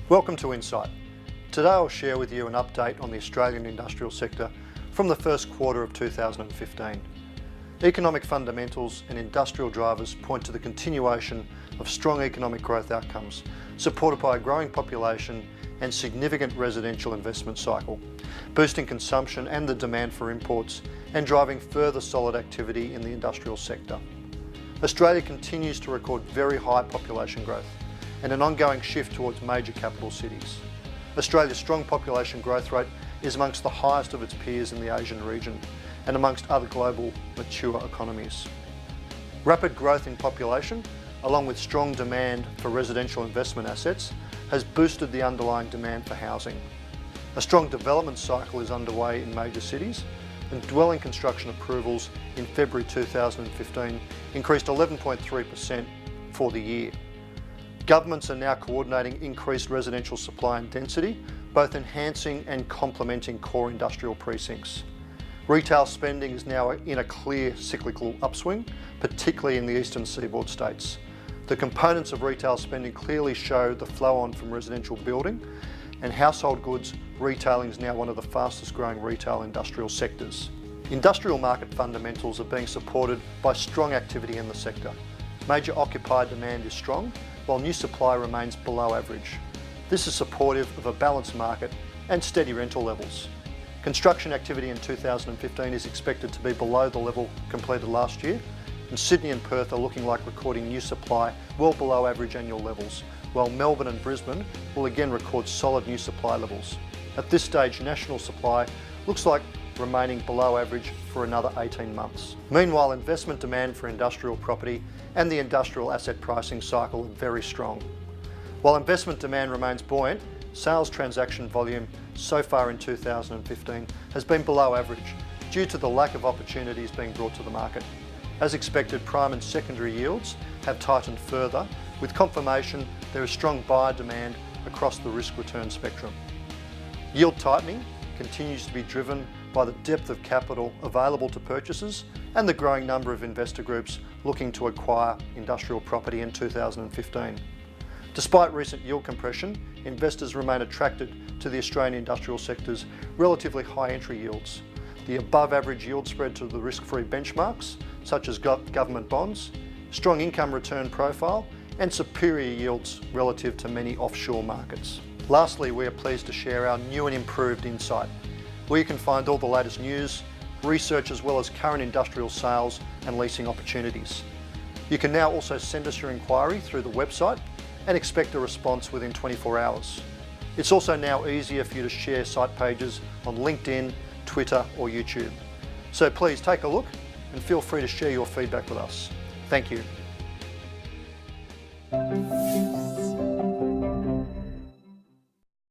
Welcome to Insight. Today I'll share with you an update on the Australian industrial sector from the first quarter of 2015. Economic fundamentals and industrial drivers point to the continuation of strong economic growth outcomes, supported by a growing population and significant residential investment cycle, boosting consumption and the demand for imports and driving further solid activity in the industrial sector. Australia continues to record very high population growth and an ongoing shift towards major capital cities. Australia's strong population growth rate is amongst the highest of its peers in the Asian region and amongst other global mature economies. Rapid growth in population, along with strong demand for residential investment assets, has boosted the underlying demand for housing. A strong development cycle is underway in major cities, and dwelling construction approvals in February 2015 increased 11.3% for the year. Governments are now coordinating increased residential supply and density, both enhancing and complementing core industrial precincts. Retail spending is now in a clear cyclical upswing, particularly in the eastern seaboard states. The components of retail spending clearly show the flow on from residential building, and household goods retailing is now one of the fastest growing retail industrial sectors. Industrial market fundamentals are being supported by strong activity in the sector. Major occupier demand is strong, while new supply remains below average. This is supportive of a balanced market and steady rental levels. Construction activity in 2015 is expected to be below the level completed last year, and Sydney and Perth are looking like recording new supply well below average annual levels, while Melbourne and Brisbane will again record solid new supply levels. At this stage, national supply looks like remaining below average for another 18 months. Meanwhile, investment demand for industrial property and the industrial asset pricing cycle are very strong. While investment demand remains buoyant, sales transaction volume so far in 2015 has been below average due to the lack of opportunities being brought to the market. As expected, prime and secondary yields have tightened further, with confirmation there is strong buyer demand across the risk-return spectrum. Yield tightening continues to be driven by the depth of capital available to purchasers and the growing number of investor groups looking to acquire industrial property in 2015. Despite recent yield compression, investors remain attracted to the Australian industrial sector's relatively high entry yields, the above average yield spread to the risk-free benchmarks, such as government bonds, strong income return profile, and superior yields relative to many offshore markets. Lastly, we are pleased to share our new and improved Insight, where you can find all the latest news, research, as well as current industrial sales and leasing opportunities. You can now also send us your inquiry through the website and expect a response within 24 hours. It's also now easier for you to share site pages on LinkedIn, Twitter or YouTube. So please take a look and feel free to share your feedback with us. Thank you.